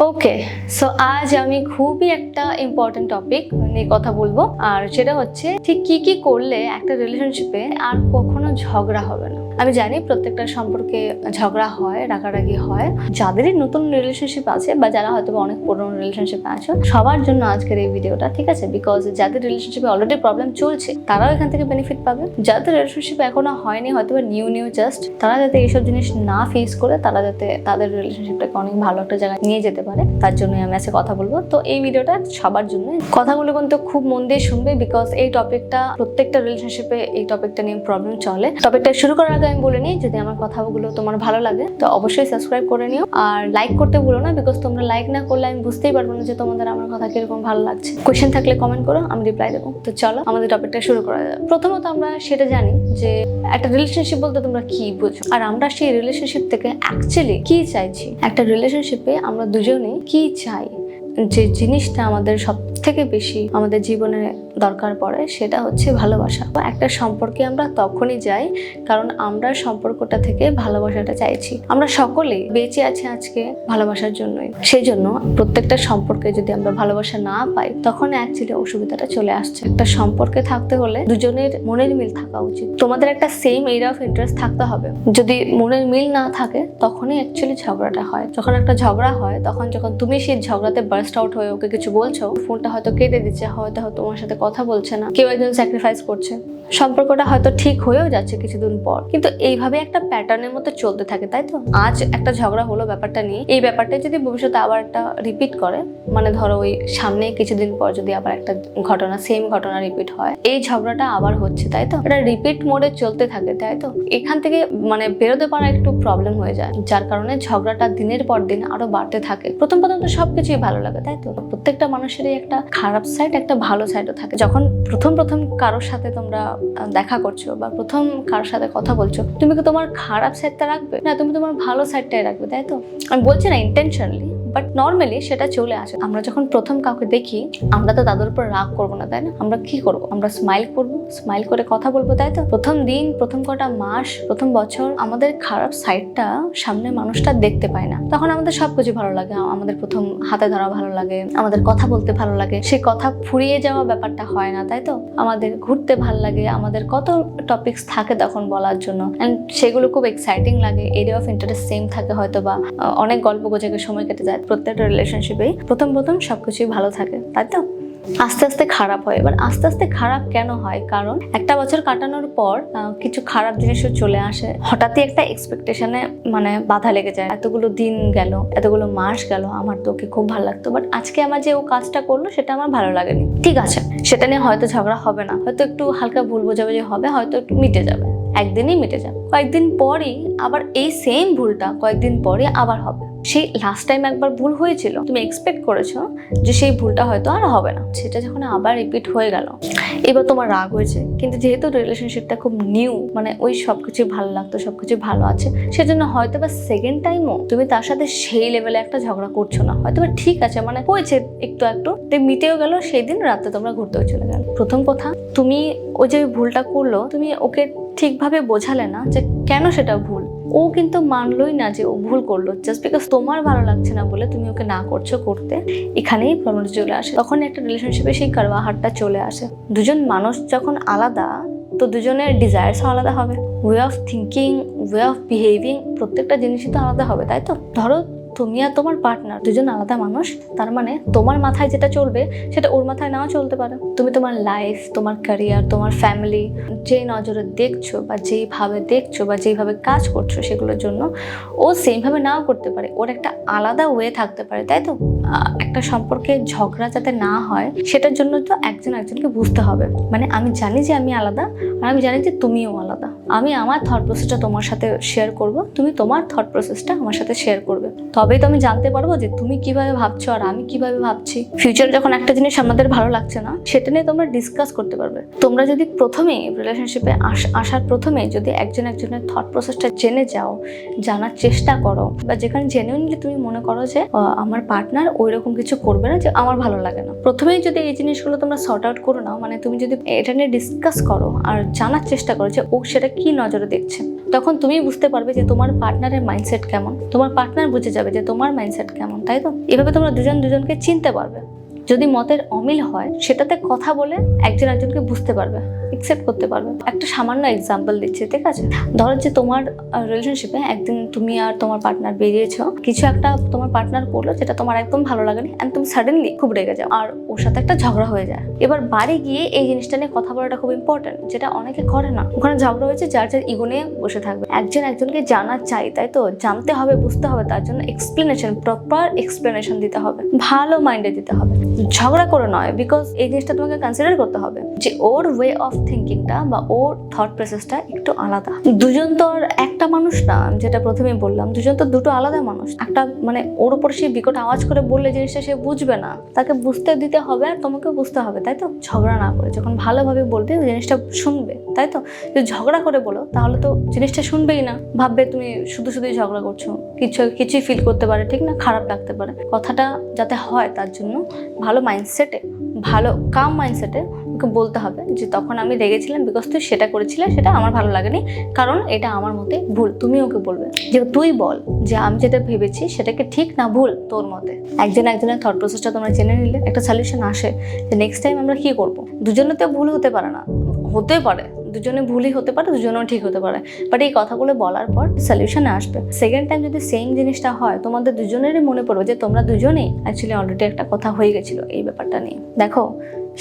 ওকে, so আজ আমি খুবই একটা ইম্পর্টেন্ট টপিক নিয়ে কথা বলবো, আর সেটা হচ্ছে ঠিক কি কি করলে একটা রিলেশনশিপে আর কখনো ঝগড়া হবে না। আমি জানি প্রত্যেকটা সম্পর্কে ঝগড়া হয়, রাগারাগি হয়। যাদেরই নতুন রিলেশনশিপ আছে বা যারা হয়তো অনেক পুরনো রিলেশনশিপে আছে, সবার জন্য আজকের এই ভিডিওটা, ঠিক আছে? বিকজ যাদের রিলেশনশিপে অলরেডি প্রবলেম চলছে তারাও এখান থেকে বেনিফিট পাবে। যাদের রিলেশনশিপ এখনো হয়নি, হয়তো নিউ জাস্ট, তারা যাতে এইসব জিনিস না ফেস করে তারা যাতে তাদের রিলেশনশিপটাকে অনেক ভালো একটা জায়গায় নিয়ে যেতে পারে, তার জন্যই আমি আজকে কথা বলবো। তো এই ভিডিওটা সবার জন্য, কথাগুলো কিন্তু খুব মন দিয়ে শুনবে, বিকজ এই টপিকটা প্রত্যেকটা রিলেশনশিপে এই টপিকটা নিয়ে প্রবলেম চলে। টপিকটা শুরু করার আগে আমি বলে নিই, যদি আমার কথাগুলো তোমার ভালো লাগে তো অবশ্যই সাবস্ক্রাইব করে নিও, আর লাইক করতে ভুলো না, বিকজ তোমরা লাইক না করলে আমি বুঝতেই পারবো না যে তোমাদের আমার কথা কিরকম ভালো লাগছে। কোয়েশ্চেন থাকলে কমেন্ট করো, আমি রিপ্লাই দেবো। তো চলো আমাদের টপিকটা শুরু করা যাবে। প্রথমত আমরা সেটা জানি যে একটা রিলেশনশিপ বলতে তোমরা কি বুঝো, আর আমরা সেই রিলেশনশিপ থেকে অ্যাকচুয়ালি কি চাইছি। একটা রিলেশনশিপে আমরা দুজনেই কি চাই, যে জিনিসটা আমাদের সব থেকে বেশি আমাদের জীবনে দরকার পড়ে সেটা হচ্ছে ভালোবাসা। একটা সম্পর্কে আমরা তখনই যাই কারণ আমরা সম্পর্কটা থেকে ভালোবাসাটা চাইছি। আমরা সকলেই বেঁচে আছি আজকে ভালোবাসার জন্যই। সেই জন্য প্রত্যেকটা সম্পর্কে যদি আমরা ভালোবাসা না পাই তখন অ্যাকচুয়ালি অসুবিধাটা চলে আসছে। একটা সম্পর্কে থাকতে হলে দুজনের মনের মিল থাকা উচিত, তোমাদের একটা সেম এরিয়া অফ ইন্টারেস্ট থাকতে হবে। যদি মনের মিল না থাকে তখনই অ্যাকচুয়ালি ঝগড়াটা হয়। যখন একটা ঝগড়া হয় তখন যখন তুমি সেই ঝগড়াতে বার্স্ট আউট হয়ে ওকে কিছু বলছো, ফোনটা হয়তো কেটে দিচ্ছে, হয়তো তোমার সাথে কথা বলছে না, কেউ একজন স্যাক্রিফাইস করছে, সম্পর্কটা হয়তো ঠিক হয়েও যাচ্ছে কিছুদিন পর, কিন্তু এইভাবে একটা প্যাটার্নের মতো চলতে থাকে, তাই তো? আজ একটা ঝগড়া হলো ব্যাপারটা নিয়ে, এই ব্যাপারটা যদি ভবিষ্যতে আবার একটা রিপিট করে, মানে ধরো ওই সামনে কিছুদিন পর যদি আবার একটা ঘটনা, সেম ঘটনা রিপিট হয়, এই ঝগড়াটা আবার হচ্ছে, তাই তো? এটা রিপিট মোডে চলতে থাকে, তাই তো? এখান থেকে মানে বেরোতে পারা একটু প্রবলেম হয়ে যায়, যার কারণে ঝগড়াটা দিনের পর দিন আরো বাড়তে থাকে। প্রথম তো সবকিছুই ভালো লাগে, তাই তো? প্রত্যেকটা মানুষেরই একটা খারাপ সাইড, একটা ভালো সাইডও থাকে। যখন প্রথম কারোর সাথে তোমরা দেখা করছো বা প্রথম কারোর সাথে কথা বলছো, তুমি কি তোমার খারাপ সাইডটা রাখবে? না, তুমি তোমার ভালো সাইডটাই রাখবে, তাই তো? আমি বলছি না ইন্টেনশনালি, বাট নর্মালি সেটা চলে আসে। আমরা যখন প্রথম কাউকে দেখি আমরা তো তাদের উপর রাগ করবো না, তাই না? আমরা কি করবো? আমরা স্মাইল করবো, স্মাইল করে কথা বলবো, তাই তো? প্রথম দিন, প্রথম কটা মাস, প্রথম বছর আমাদের খারাপ সাইডটা সামনে মানুষটা দেখতে পায় না, তখন আমাদের সবকিছু ভালো লাগে। আমাদের প্রথম হাতে ধরা ভালো লাগে, আমাদের কথা বলতে ভালো লাগে, সেই কথা ফুরিয়ে যাওয়া ব্যাপারটা হয় না, তাই তো? আমাদের ঘুরতে ভালো লাগে, আমাদের কত টপিকস থাকে তখন বলার জন্য, এন্ড সেগুলো খুব এক্সাইটিং লাগে। এরিয়া অফ ইন্টারেস্ট সেম থাকে হয়তো, বা অনেক গল্প গোজেকে সময় কেটে যায়। প্রত্যেকটা রিলেশনশিপেই প্রথম সবকিছুই ভালো থাকে, তাই তো? আস্তে আস্তে খারাপ হয়। এবার আস্তে আস্তে খারাপ কেন হয়? কারণ একটা বছর কাটানোর পর কিছু খারাপ জিনিসও চলে আসে। হঠাৎই একটা এক্সপেকটেশনে মানে বাধা লেগে যায়। এতগুলো দিন গেল, এতগুলো মাস গেল, আমার তো ওকে খুব ভালো লাগতো, বাট আজকে আমার যে ও কাজটা করলো সেটা আমার ভালো লাগেনি। ঠিক আছে, সেটা নিয়ে হয়তো ঝগড়া হবে না, হয়তো একটু হালকা ভুল বোঝাবুঝি হবে, হয়তো একটু মিটে যাবে, একদিনই মিটে যাবে। কয়েকদিন পরই আবার এই সেম ভুলটা কয়েকদিন পরে আবার হবে। সেই লাস্ট টাইম একবার ভুল হয়েছিল, তুমি এক্সপেক্ট করেছো যে সেই ভুলটা হয়তো আর হবে না, সেটা যখন আবার রিপিট হয়ে গেল, এবার তোমার রাগ হয়েছে। কিন্তু যেহেতু রিলেশনশিপটা খুব নিউ, মানে ওই সবকিছু ভালো লাগতো, সবকিছু ভালো আছে, সেজন্য হয়তো বা সেকেন্ড টাইমও তুমি তার সাথে সেই লেভেলে একটা ঝগড়া করছো না, হয়তো বা ঠিক আছে, মানে হয়েছে একটু মিটেও গেল। সেই দিন রাতে তোমরা ঘুরতেও চলে গেল। প্রথম কথা, তুমি ওই যে ভুলটা করলো, তুমি ওকে ঠিকভাবে বোঝালে না যে কেন সেটা ভুল। ও কিন্তু মানলই না যে ও ভুল করলো, জাস্ট বিকজ তোমার ভালো লাগছে না বলে তুমি ওকে না করছো করতে। এখানেই প্রবলেম চলে আসে। তখন একটা রিলেশনশিপে সেই কারওয়াহাটটা চলে আসে। দুজন মানুষ যখন আলাদা, তো দুজনের ডিজায়ার্সও আলাদা হবে, way of thinking, way of behaving, প্রত্যেকটা জিনিসই তো আলাদা হবে, তাই তো? ধরো তুমি আর তোমার পার্টনার দুজন আলাদা মানুষ, তার মানে তোমার মাথায় যেটা চলবে সেটা ওর মাথায় নাও চলতে পারে। তুমি তোমার লাইফ, তোমার ক্যারিয়ার, তোমার ফ্যামিলি যেই নজরে দেখছো বা যেইভাবে দেখছো বা যেইভাবে কাজ করছো সেগুলোর জন্য ও সেমভাবে নাও করতে পারে, ওর একটা আলাদা ওয়ে থাকতে পারে, তাই তো? একটা সম্পর্কে ঝগড়া যাতে না হয় সেটার জন্য তো একজন একজনকে বুঝতে হবে। মানে আমি জানি যে আমি আলাদা, আর আমি জানি যে তুমিও আলাদা। আমি আমার থট প্রসেসটা তোমার সাথে শেয়ার করব, তুমি তোমার থট প্রসেসটা আমার সাথে শেয়ার করবে, তবেই তো আমি জানতে পারবো যে তুমি কিভাবে ভাবছো আর আমি কিভাবে ভাবছি। ফিউচারে যখন একটা জিনিস আমাদের ভালো লাগছে না, সেটা নিয়ে তোমরা ডিসকাস করতে পারবে। তোমরা যদি প্রথমেই রিলেশনশিপে আসার প্রথমে যদি একজন একজনের থট প্রসেসটা জেনে যাও, জানার চেষ্টা করো, বা যেখানে জেনুইনলি তুমি মনে করো যে আমার পার্টনার ওই রকম কিছু করবে না যে আমার ভালো লাগে না, প্রথমেই যদি এই জিনিসগুলো তোমরা সর্ট আউট করো নাও, মানে তুমি যদি এটা নিয়ে ডিসকাস করো আর জানার চেষ্টা করো যে ও সেটা কি নজরে দেখছে। তখন তুমি বুঝতে পারবে যে তোমার পার্টনারের মাইন্ডসেট কেমন, তোমার পার্টনার বুঝে যাবে যে তোমার মাইন্ডসেট কেমন, তাই তো? এভাবে তোমরা দুজনকে চিনতে পারবে। যদি মতের অমিল হয় সেটাতে কথা বলে একজন একজনকে বুঝতে পারবে, একসেপ্ট করতে পারবে। একটা সামান্য এক্সাম্পল দিচ্ছি, ঠিক আছে? ধরো যে তোমার রিলেশনশিপে একদিন তুমি আর তোমার পার্টনার বেরিয়েছো, কিছু একটা তোমার পার্টনার করলো যেটা তোমার একদম ভালো লাগেনি, এন্ড তুমি সাডেনলি খুব রেগে যাও আর ওর সাথে একটা ঝগড়া হয়ে যায়। এবার বাড়ি গিয়ে এই জিনিসটা নিয়ে কথা বলাটা খুব ইম্পর্টেন্ট, যেটা অনেকে করে না। ওখানে ঝগড়া হয়েছে, যার যার ইগো নিয়ে বসে থাকবে। একজন একজনকে জানা চাই, তাই তো? জানতে হবে, বুঝতে হবে, তার জন্য এক্সপ্লেনেশন, প্রপার এক্সপ্লেনেশন দিতে হবে, ভালো মাইন্ডে দিতে হবে, ঝগড়া করে নয়। বিকজ এই জিনিসটা তোমাকে কনসিডার করতে হবে যে ওর ওয়ে অফ থিঙ্কিংটা বা ওর থট প্রসেসটা একটু আলাদা। দুজন তো আর একটা মানুষ না, যেটা প্রথমে বললাম, দুজন তো দুটো আলাদা মানুষ। একটা মানে ওর উপর সে বিকট আওয়াজ করে বললে জিনিসটা সে বুঝবে না, তাকে বুঝতে দিতে হবে আর তোমাকে বুঝতে হবে, তাই তো? ঝগড়া না করে যখন ভালোভাবে বলবে জিনিসটা শুনবে, তাই তো? যদি ঝগড়া করে বলো তাহলে তো জিনিসটা শুনবেই না, ভাববে তুমি শুধুই ঝগড়া করছো, কিছুই ফিল করতে পারে, ঠিক না? খারাপ লাগতে পারে। কথাটা যাতে হয় তার জন্য ভালো মাইন্ডসেটে, ভালো কাম মাইন্ডসেটে ওকে বলতে হবে যে তখন আমি রেগেছিলাম বিকজ তুই সেটা করেছিলে, সেটা আমার ভালো লাগেনি, কারণ এটা আমার মতে ভুল। তুমি ওকে বলবে যে তুই বল যে আমি যেটা ভেবেছি সেটাকে ঠিক না ভুল তোর মতে। একজনের থট প্রসেসটা তোমরা জেনে নিলে একটা সলিউশন আসে যে নেক্সট টাইম আমরা কি করবো। দুজনে তো ভুল হতে পারে না, হতে পারে দুজনে ভুলই হতে পারে, দুজনেও ঠিক হতে পারে, বাট এই কথাগুলো বলার পর সলিউশনে আসবে। সেকেন্ড টাইম যদি সেম জিনিসটা হয়, তোমাদের দুজনেরই মনে পড়বে যে তোমরা দুজনেই অ্যাকচুয়ালি অলরেডি একটা কথা হয়ে গেছিল এই ব্যাপারটা নিয়ে। দেখো,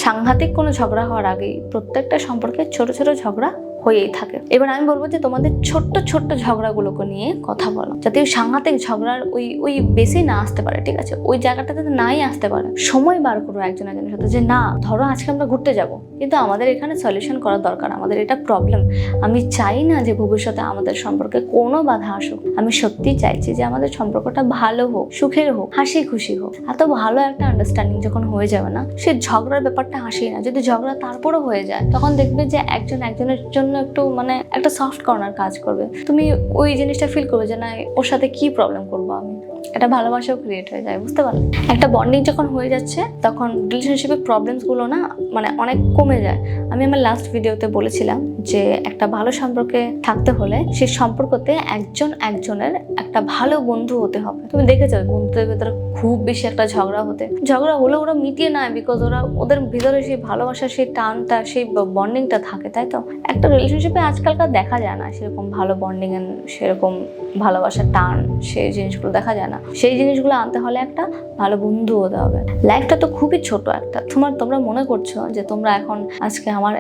সাংঘাতিক কোনো ঝগড়া হওয়ার আগেই প্রত্যেকটা সম্পর্কে ছোট ছোট ঝগড়া হয়েই থাকে। এবার আমি বলবো যে তোমাদের ছোট্ট ছোট্ট ঝগড়াগুলোকে নিয়ে কথা বলো, যাতে ওই সাংঘাতিক ঝগড়ার ওই বেশি না আসতে পারে, ঠিক আছে? ওই জায়গাটাতে নাই আসতে পারে। সময় বার করো একজন একজনের সাথে যে না, ধরো আজকে আমরা ঘুরতে যাব, কিন্তু আমাদের এখানে সলিউশন করার দরকার, আমাদের এটা প্রবলেম। আমি চাই না যে ভবিষ্যতে আমাদের সম্পর্কে কোনো বাধা আসুক। আমি সত্যি চাইছি যে আমাদের সম্পর্কটা ভালো হোক, সুখের হোক, হাসি খুশি হোক। এত ভালো একটা আন্ডারস্ট্যান্ডিং যখন হয়ে যাবে না, সে ঝগড়ার ব্যাপারটা হাসি না। যদি ঝগড়া তারপরও হয়ে যায়, তখন দেখবে যে একজন একজনের জন্য একটু মানে একটা সফট কর্নার কাজ করবে। তুমি ওই জিনিসটা ফিল করবে যে না, ওর সাথে কি প্রবলেম করবো আমি, এটা ভালোবাসাও ক্রিয়েট হয়ে যায়, বুঝতে পারলে? একটা বন্ডিং যখন হয়ে যাচ্ছে তখন রিলেশনশিপের প্রবলেমসগুলো না মানে অনেক কমে যায়। আমি আমার লাস্ট ভিডিওতে বলেছিলাম যে একটা ভালো সম্পর্কে থাকতে হলে সেই সম্পর্কতে একজন একজনের একটা ভালো বন্ধু হতে হবে। তুমি দেখে যাবে বন্ধুদের ভেতরে খুব বেশি একটা ঝগড়া হলে ওরা মিটিয়ে নেয়, বিকজ ওদের ভিতরে সেই ভালোবাসা, সেই টানটা, সেই বন্ডিংটা থাকে, তাই তো? একটা রিলেশনশিপে আজকালকার দেখা যায় না সেরকম ভালো বন্ডিং এন্ড সেরকম ভালোবাসার টান, সেই জিনিসগুলো দেখা যায় না। সেই জিনিসগুলো আনতে হলে একটা ভালো বন্ধু হতে হবে। লাইফটা তো খুবই ছোট একটা, তোমরা মনে করছো যে তোমরা এখন আজকে আমার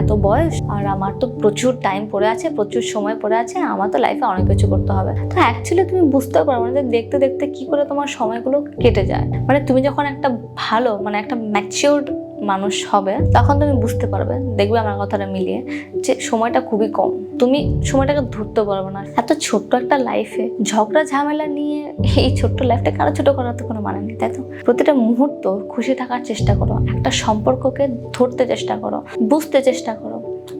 এত বয়স আর আমার তো প্রচুর টাইম পড়ে আছে, প্রচুর সময় পড়ে আছে, আমার তো লাইফে অনেক কিছু করতে হবে। তো অ্যাকচুয়ালি তুমি বুঝতে পারো না যে দেখতে দেখতে কি করে তোমার সময়গুলো কেটে যায়। মানে তুমি যখন একটা ভালো মানে একটা ম্যাচিউরড মানুষ হবে তখন তুমি বুঝতে পারবে, দেখবে আমার কথাটা মিলিয়ে, যে সময়টা খুবই কম, তুমি সময়টাকে ধরতে পারবে না। এত ছোট্ট একটা লাইফে ঝগড়া ঝামেলা নিয়ে এই ছোট্ট লাইফটাকে আরো ছোট করার তো কোনো মানে নেই, তাই তো? প্রতিটা মুহূর্ত খুশি থাকার চেষ্টা করো, একটা সম্পর্ককে ধরতে চেষ্টা করো, বুঝতে চেষ্টা করো,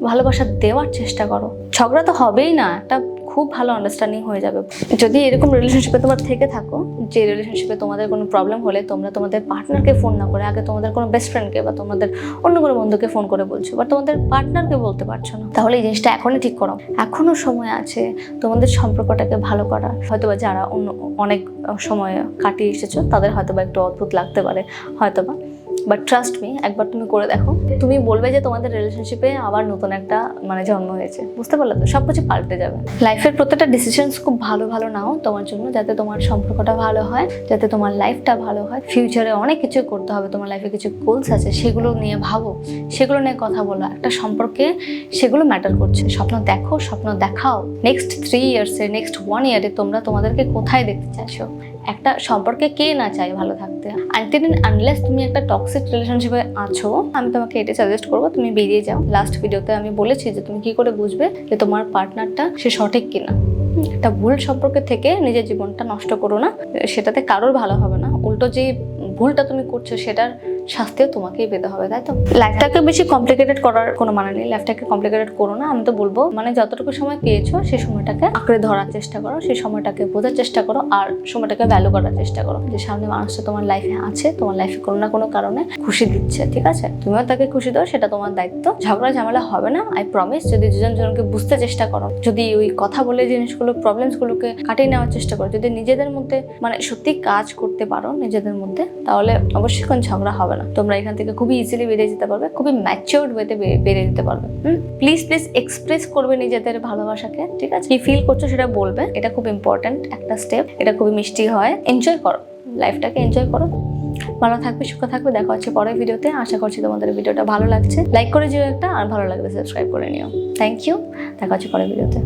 ভালোবাসা দেওয়ার চেষ্টা করো। ঝগড়া তো হবেই না, একটা খুব ভালো আন্ডারস্ট্যান্ডিং হয়ে যাবে। যদি এরকম রিলেশনশিপে তোমরা থেকে থাকো, যে রিলেশনশিপে তোমাদের কোনো প্রবলেম হলে তোমরা তোমাদের পার্টনারকে ফোন না করে আগে তোমাদের কোনো বেস্ট ফ্রেন্ডকে বা তোমাদের অন্য কোনো বন্ধুকে ফোন করে বলছো, বা তোমাদের পার্টনারকে বলতে পারছো না, তাহলে এই জিনিসটা এখনই ঠিক করো। এখনো সময় আছে তোমাদের সম্পর্কটাকে ভালো করার। হয়তোবা যারা অনেক সময় কাটিয়ে এসেছো তাদের হয়তোবা একটু অদ্ভুত লাগতে পারে, হয়তোবা, বাট ট্রাস্ট মি, একবার তুমি করে দেখো, তুমি বলবে যে তোমাদের রিলেশনশিপে আবার নতুন একটা মানে জন্ম হয়েছে। বুঝতে পারলে তো? সবকিছু পাল্টে যাবে। লাইফের প্রত্যেকটা ডিসিশনস খুব ভালো ভালো নাও তোমার জন্য, যাতে তোমার সম্পর্কটা ভালো হয়, যাতে তোমার লাইফটা ভালো হয়। ফিউচারে অনেক কিছু করতে হবে, তোমার লাইফে কিছু গোলস আছে, সেগুলো নিয়ে ভাবো, সেগুলো নিয়ে কথা বলো। একটা সম্পর্কে সেগুলো ম্যাটার করছে। স্বপ্ন দেখো, স্বপ্ন দেখাও। নেক্সট 3 ইয়ার্সে, নেক্সট 1 ইয়ারে তোমরা তোমাদেরকে কোথায় দেখতে চাইছো? একটা সম্পর্কে কে না চায় ভালো থাকতে? আনটিল এন্ড আনলেস তুমি একটা টক্সিক রিলেশনশিপে আছো, আমি তোমাকে এটা সাজেস্ট করবো তুমি বেরিয়ে যাও। লাস্ট ভিডিওতে আমি বলেছি যে তুমি কি করে বুঝবে যে তোমার পার্টনারটা সে সঠিক কিনা। একটা ভুল সম্পর্কে থেকে নিজের জীবনটা নষ্ট করো না, সেটাতে কারোর ভালো হবে না। উল্টো যে ভুলটা তুমি করছো সেটার শাস্তিও তোমাকেই পেতে হবে, তাই তো? লাইফটাকে বেশি কমপ্লিকেটেড করার কোনো মানে নেই, লাইফটাকে কমপ্লিকেটেড করো না। আমি তো বলবো মানে যতটুকু সময় পেয়েছো সেই সময়টাকে আঁকড়ে ধরার চেষ্টা করো, সেই সময়টাকে বোঝার চেষ্টা করো, আর সময়টাকে ভ্যালু করার চেষ্টা করো যে সামনে মানুষটা তোমার লাইফে আছে, তোমার লাইফে কোনো না কোনো কারণে খুশি দিচ্ছে, ঠিক আছে? তুমিও তাকে খুশি দাও, সেটা তোমার দায়িত্ব। ঝগড়া ঝামেলা হবে না, আই প্রমিস। যদি দুজন জনকে বুঝতে চেষ্টা করো, যদি ওই কথা বলে জিনিসগুলো প্রবলেমসগুলোকে কাটিয়ে নেওয়ার চেষ্টা করো, যদি নিজেদের মধ্যে মানে সত্যি কাজ করতে পারো নিজেদের মধ্যে, তাহলে অবশ্যই কোনো ঝগড়া হবে না। তোমরা এখান থেকে খুবই ইজিলি বেরিয়ে যেতে পারবে, খুবই ম্যাচিওরড ওয়েতে বেরিয়ে যেতে পারবে। প্লিজ এক্সপ্রেস করবে নিজেদের ভালোবাসাকে, ঠিক আছে? কি ফিল করছো সেটা বলবে, এটা খুব ইম্পর্ট্যান্ট একটা স্টেপ, এটা খুবই মিষ্টি হয়। এনজয় করো লাইফটাকে, এনজয় করো। ভালো থাকবে, সুখে থাকবে। দেখা হচ্ছে পরের ভিডিওতে। আশা করছি তোমাদের ভিডিওটা ভালো লাগছে। লাইক করে যেও একটা, আর ভালো লাগলে সাবস্ক্রাইব করে নিও। থ্যাংক ইউ, দেখা হচ্ছে পরের ভিডিওতে।